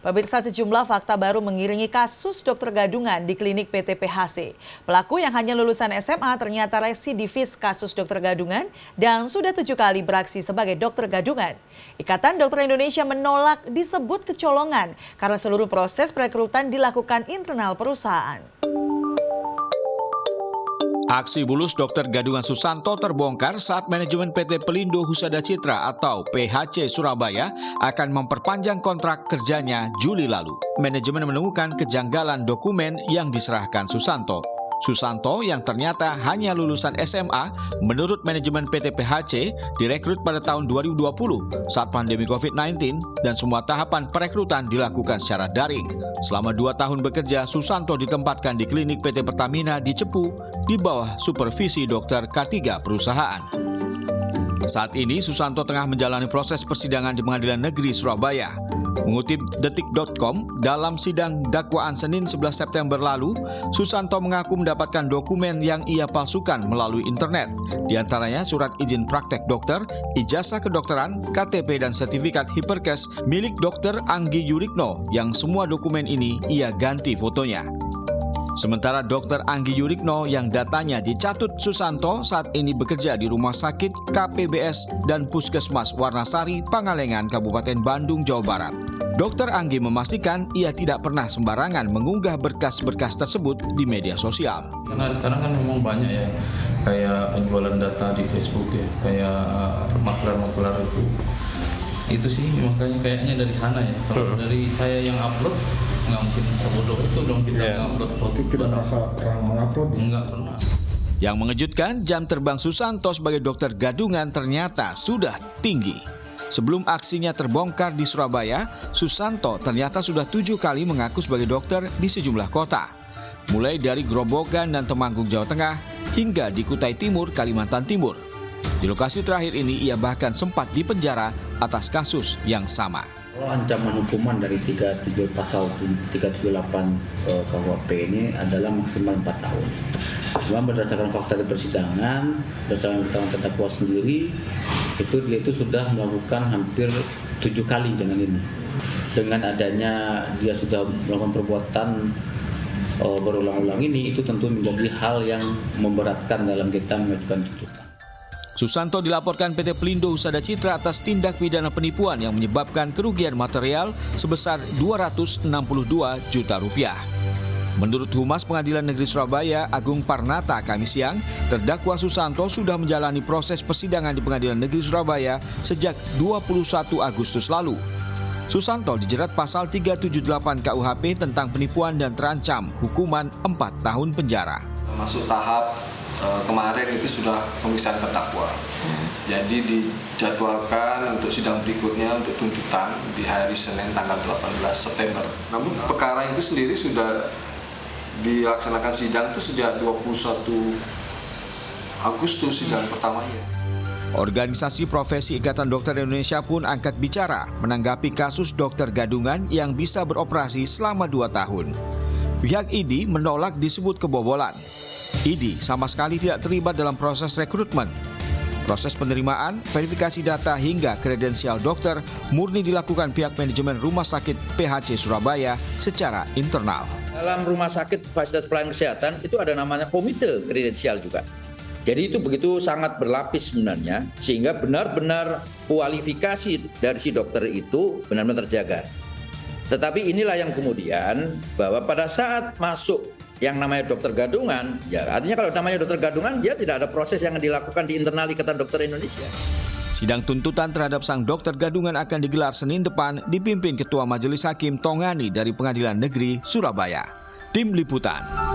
Pemirsa, sejumlah fakta baru mengiringi kasus dokter gadungan di klinik PT PHC. Pelaku yang hanya lulusan SMA ternyata residivis kasus dokter gadungan dan sudah 7 kali beraksi sebagai dokter gadungan. Ikatan Dokter Indonesia menolak disebut kecolongan karena seluruh proses perekrutan dilakukan internal perusahaan. Aksi bulus dokter gadungan Susanto terbongkar saat manajemen PT Pelindo Husada Citra atau PHC Surabaya akan memperpanjang kontrak kerjanya Juli lalu. Manajemen menemukan kejanggalan dokumen yang diserahkan Susanto. Susanto yang ternyata hanya lulusan SMA menurut manajemen PT PHC direkrut pada tahun 2020 saat pandemi COVID-19 dan semua tahapan perekrutan dilakukan secara daring. Selama 2 tahun bekerja, Susanto ditempatkan di klinik PT Pertamina di Cepu di bawah supervisi dokter K3 perusahaan. Saat ini Susanto tengah menjalani proses persidangan di Pengadilan Negeri Surabaya. Mengutip detik.com, dalam sidang dakwaan Senin 11 September lalu, Susanto mengaku mendapatkan dokumen yang ia palsukan melalui internet. Di antaranya surat izin praktek dokter, ijazah kedokteran, KTP dan sertifikat Hiperkes milik Dr. Anggi Yurikno yang semua dokumen ini ia ganti fotonya. Sementara Dr. Anggi Yurikno yang datanya dicatut Susanto saat ini bekerja di Rumah Sakit KPBS dan Puskesmas Warnasari, Pangalengan, Kabupaten Bandung, Jawa Barat. Dr. Anggi memastikan ia tidak pernah sembarangan mengunggah berkas-berkas tersebut di media sosial. Karena sekarang kan memang banyak ya, kayak penjualan data di Facebook ya, kayak maklar-maklar itu sih, makanya kayaknya dari sana ya. Kalau dari saya yang upload, nggak mungkin sebodoh itu dong kita ngupload foto. Tidak merasa pernah mengupload? Enggak pernah. Yang mengejutkan, jam terbang Susanto sebagai dokter gadungan ternyata sudah tinggi. Sebelum aksinya terbongkar di Surabaya, Susanto ternyata sudah 7 kali mengaku sebagai dokter di sejumlah kota. Mulai dari Grobogan dan Temanggung, Jawa Tengah, hingga di Kutai Timur, Kalimantan Timur. Di lokasi terakhir ini ia bahkan sempat dipenjara atas kasus yang sama. Ancaman hukuman dari pasal 378 KUHP ini adalah maksimal 4 tahun. Cuma berdasarkan fakta di persidangan, berdasarkan keterangan terdakwa sendiri, dia itu sudah melakukan hampir 7 kali dengan ini. Dengan adanya dia sudah melakukan perbuatan berulang-ulang ini, itu tentu menjadi hal yang memberatkan dalam kita mengajukan tuntutan. Susanto dilaporkan PT Pelindo Husada Citra atas tindak pidana penipuan yang menyebabkan kerugian material sebesar Rp262 juta. Menurut Humas Pengadilan Negeri Surabaya, Agung Parnata, Kamis siang, terdakwa Susanto sudah menjalani proses persidangan di Pengadilan Negeri Surabaya sejak 21 Agustus lalu. Susanto dijerat pasal 378 KUHP tentang penipuan dan terancam hukuman 4 tahun penjara. Masuk tahap kemarin itu sudah pemeriksaan terdakwa. Jadi dijadwalkan untuk sidang berikutnya untuk tuntutan di hari Senin tanggal 18 September. Namun perkara itu sendiri sudah dilaksanakan sidang itu sejak 21 Agustus sidang pertamanya. Organisasi Profesi Ikatan Dokter Indonesia pun angkat bicara menanggapi kasus dokter gadungan yang bisa beroperasi selama 2 tahun. Pihak ID menolak disebut kebobolan. ID sama sekali tidak terlibat dalam proses rekrutmen. Proses penerimaan, verifikasi data hingga kredensial dokter murni dilakukan pihak manajemen Rumah Sakit PHC Surabaya secara internal. Dalam rumah sakit fasilitas pelayanan kesehatan itu ada namanya komite kredensial juga. Jadi itu begitu sangat berlapis sebenarnya, sehingga benar-benar kualifikasi dari si dokter itu benar-benar terjaga. Tetapi inilah yang kemudian bahwa pada saat masuk yang namanya dokter gadungan, ya artinya kalau namanya dokter gadungan dia tidak ada proses yang dilakukan di internal Ikatan Dokter Indonesia. Sidang tuntutan terhadap sang dokter gadungan akan digelar Senin depan dipimpin Ketua Majelis Hakim Tongani dari Pengadilan Negeri Surabaya. Tim Liputan.